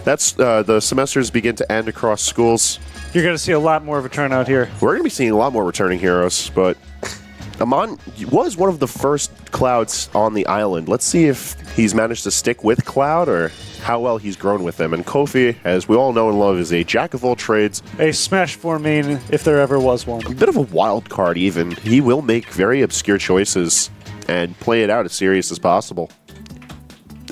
That's the semesters begin to end across schools. You're going to see a lot more of a turnout here. We're going to be seeing a lot more returning heroes, but Amon was one of the first Clouds on the island. Let's see if he's managed to stick with Cloud or how well he's grown with him. And Kofi, as we all know and love, is a jack of all trades. A Smash 4 main, if there ever was one. A bit of a wild card, even. He will make very obscure choices and play it out as serious as possible.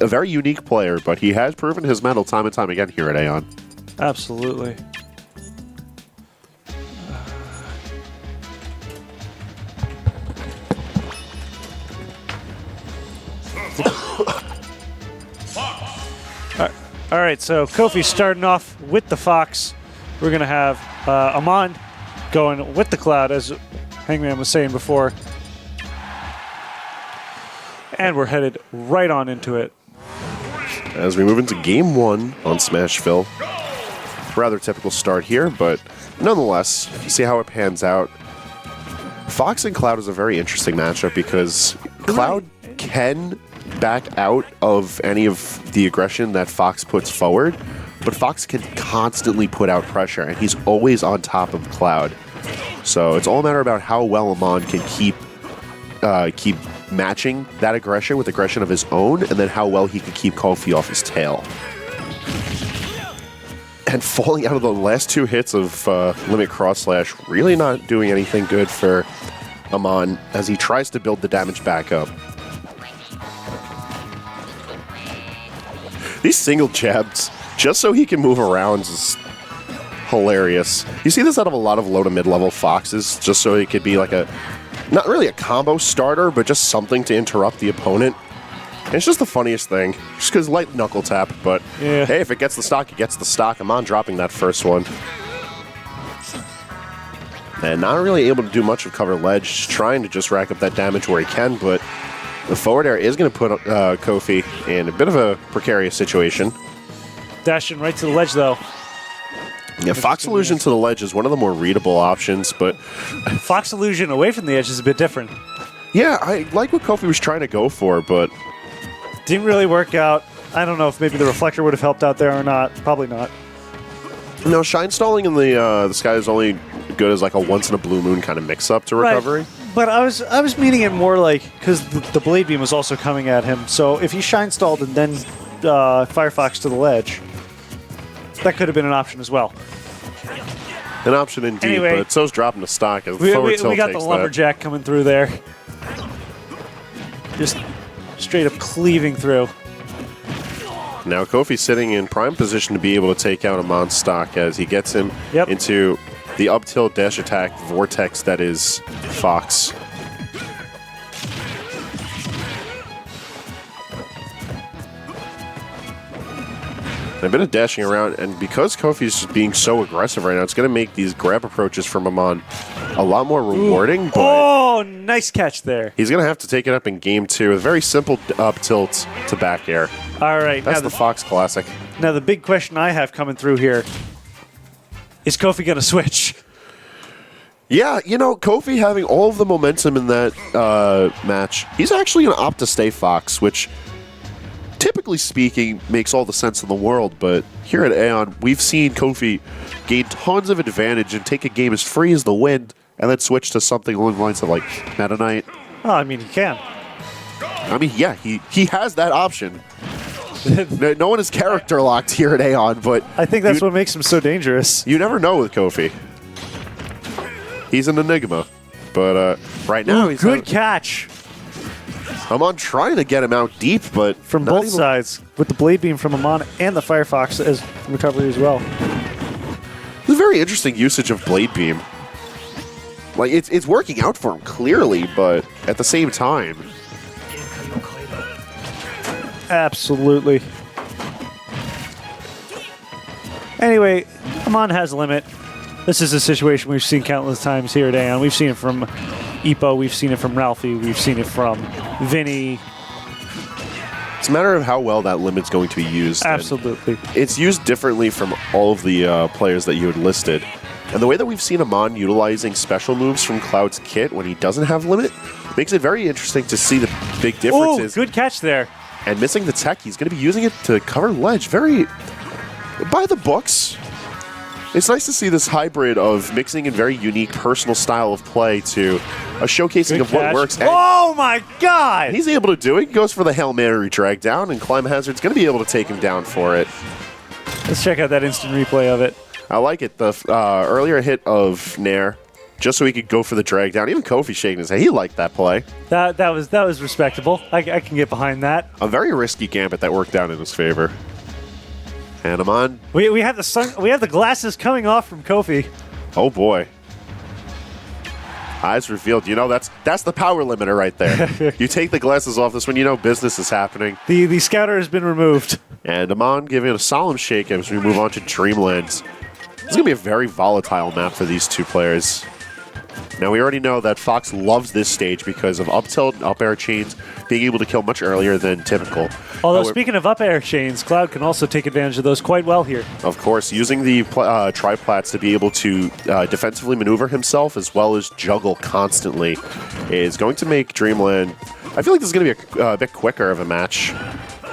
A very unique player, but he has proven his mettle time and time again here at AON. Absolutely. All right, so Kofi starting off with the Fox. We're going to have Amon going with the Cloud, as Hangman was saying before. And we're headed right on into it. As we move into Game 1 on Smashville. Rather typical start here, but nonetheless, you see how it pans out. Fox and Cloud is a very interesting matchup because Cloud can back out of any of the aggression that Fox puts forward, but Fox can constantly put out pressure, and he's always on top of Cloud. So it's all a matter about how well Amon can keep matching that aggression with aggression of his own, and then how well he can keep Kofi off his tail. And falling out of the last two hits of Limit Cross Slash, really not doing anything good for Amon as he tries to build the damage back up. These single jabs, just so he can move around, is hilarious. You see this out of a lot of low to mid-level Foxes, just so he could be like a, not really a combo starter, but just something to interrupt the opponent. And it's just the funniest thing, just because light knuckle tap, but yeah. Hey, if it gets the stock, it gets the stock. Amon dropping that first one. And not really able to do much of cover ledge, just trying to just rack up that damage where he can, but the forward air is going to put Kofi in a bit of a precarious situation. Dashing right to the ledge, though. Yeah, Fox Illusion to the ledge is one of the more readable options, but Fox Illusion away from the edge is a bit different. Yeah, I like what Kofi was trying to go for, but didn't really work out. I don't know if maybe the reflector would have helped out there or not. Probably not. No, Shine Stalling in the sky is only good as like a once-in-a-blue-moon kind of mix-up to recovery. Right. But I was meaning it more like, because the Blade Beam was also coming at him, so if he Shine Stalled and then Firefox to the ledge, that could have been an option as well. An option indeed, anyway, but so's dropping the stock as we forward got the Lumberjack coming through there. Just straight up cleaving through. Now Kofi's sitting in prime position to be able to take out Amon's stock as he gets him into the up tilt dash attack vortex that is Fox. A bit of dashing around, and because Kofi's just being so aggressive right now, it's going to make these grab approaches from Amon a lot more rewarding. But oh, nice catch there. He's going to have to take it up in game 2 with a very simple up tilt to back air. All right. That's the Fox classic. Now, the big question I have coming through here, is Kofi going to switch? Yeah, you know, Kofi having all of the momentum in that match, he's actually going to opt to stay Fox, which, typically speaking, makes all the sense in the world. But here at AON, we've seen Kofi gain tons of advantage and take a game as free as the wind, and then switch to something along the lines of, like, Meta Knight. Oh, I mean, he can. I mean, yeah, he has that option. No one is character locked here at AON, but I think that's what makes him so dangerous. You never know with Kofi. He's an enigma, but right now he's good catch. Amon trying to get him out deep, but from both sides with the Blade Beam from Amon and the Firefox as recovery as well. It's a very interesting usage of Blade Beam. Like it's working out for him clearly, but at the same time. Absolutely. Anyway, Amon has a limit. This is a situation we've seen countless times here at AON. We've seen it from Ippo, we've seen it from Ralphie, we've seen it from Vinny. It's a matter of how well that limit's going to be used. Absolutely. It's used differently from all of the players that you had listed. And the way that we've seen Amon utilizing special moves from Cloud's kit when he doesn't have limit makes it very interesting to see the big differences. Oh, good catch there. And missing the tech, he's going to be using it to cover ledge. Very by the books. It's nice to see this hybrid of mixing in very unique personal style of play to a showcasing of what works. And oh my God! he's able to do it. He goes for the Hail Mary drag down, and Climb Hazard's going to be able to take him down for it. Let's check out that instant replay of it. I like it. The earlier hit of Nair, just so he could go for the drag down. Even Kofi shaking his head. He liked that play. That was respectable. I can get behind that. A very risky gambit that worked out in his favor. And Amon. We have the glasses coming off from Kofi. Oh boy. Eyes revealed. You know, that's the power limiter right there. You take the glasses off this when you know business is happening. The scouter has been removed. And Amon giving a solemn shake as we move on to Dreamlands. It's going to be a very volatile map for these two players. Now, we already know that Fox loves this stage because of up tilt and up air chains being able to kill much earlier than typical. Although, speaking of up air chains, Cloud can also take advantage of those quite well here. Of course, using the triplats to be able to defensively maneuver himself as well as juggle constantly is going to make Dreamland... I feel like this is going to be a bit quicker of a match.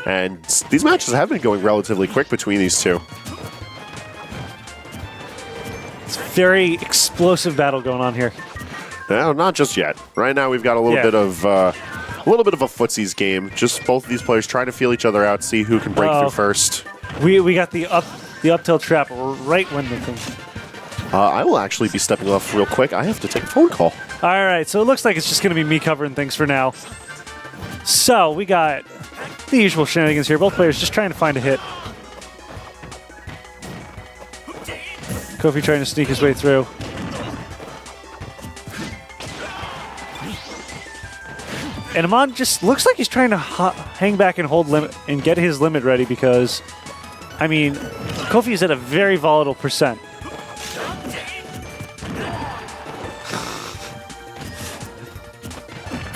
And these matches have been going relatively quick between these two. It's a very explosive battle going on here. No, not just yet. Right now, we've got a little bit of a footsies game. Just both of these players trying to feel each other out, see who can break through first. We got the up tilt trap right when the thing. I will actually be stepping off real quick. I have to take a phone call. All right, so it looks like it's just going to be me covering things for now. So we got the usual shenanigans here. Both players just trying to find a hit. Kofi trying to sneak his way through. And Amon just looks like he's trying to hang back and hold limit and get his limit ready because, I mean, Kofi is at a very volatile percent.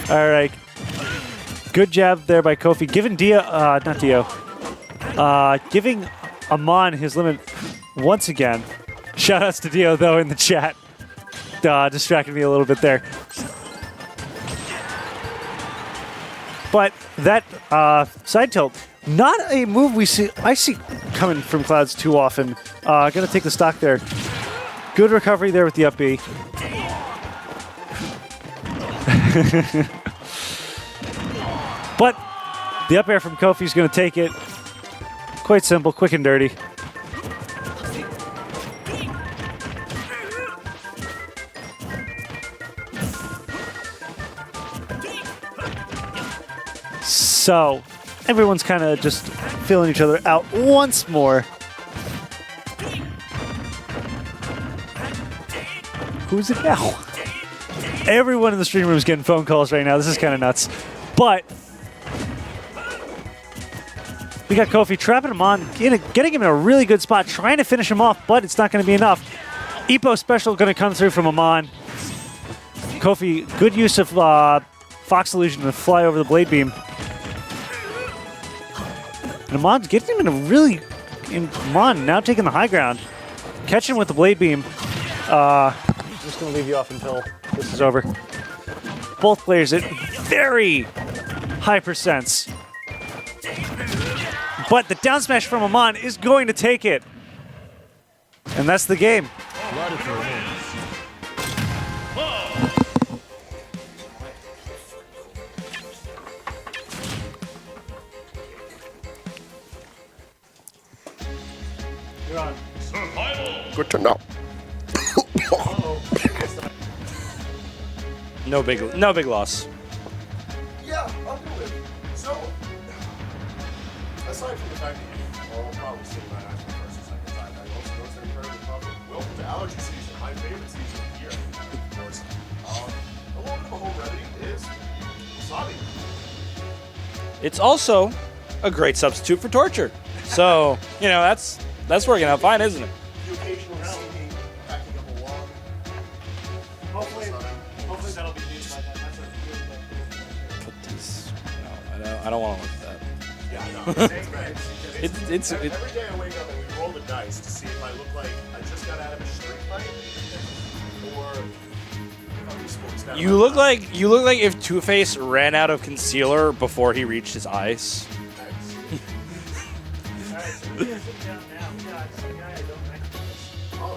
All right. Good jab there by Kofi. Giving giving Amon his limit once again. Shoutouts to Dio, though, in the chat. Distracted me a little bit there. But that side tilt, not a move I see coming from Clouds too often. Gonna take the stock there. Good recovery there with the up B. But the up air from Kofi is going to take it. Quite simple, quick and dirty. So, everyone's kind of just feeling each other out once more. Who's it now? Everyone in the stream room is getting phone calls right now. This is kind of nuts. But we got Kofi trapping him on, getting him in a really good spot, trying to finish him off, but it's not going to be enough. Epo special going to come through from Amon. Kofi, good use of Fox Illusion to fly over the blade beam. And Amon's getting him in a really... Amon now taking the high ground. Catching with the blade beam. Just going to leave you off until this is over. Both players at very high percents. But the down smash from Amon is going to take it. And that's the game. You're on. Good to know. No big loss. Yeah, I'll do it. So, aside from the fact that you all probably seen my eyes for the first and second time, I also noticed they're incredibly popular. Welcome to allergy season, my favorite season of the year. Of course, a little bit of a home remedy is wasabi. It's also a great substitute for torture. So, you know, that's working out fine, isn't it? You occasionally see me packing up a log. Hopefully that'll be needed by then. That's a Put these. No, I don't want to look at that. Yeah, I know. It's every day I wake up and we roll the dice to see if I look like I just got out of a street fight or if I'm sports down. You look like if Two-Face ran out of concealer before he reached his eyes. Alright, so Oh,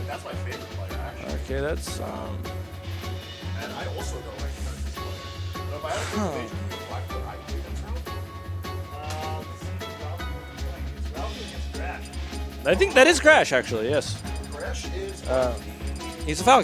that's my favorite player, actually. Okay, that's And I also don't recognize this player. But if I had a presentation for Blackfoot, I think that's I think that is Crash, actually. Yes, Crash is he's a Falcon.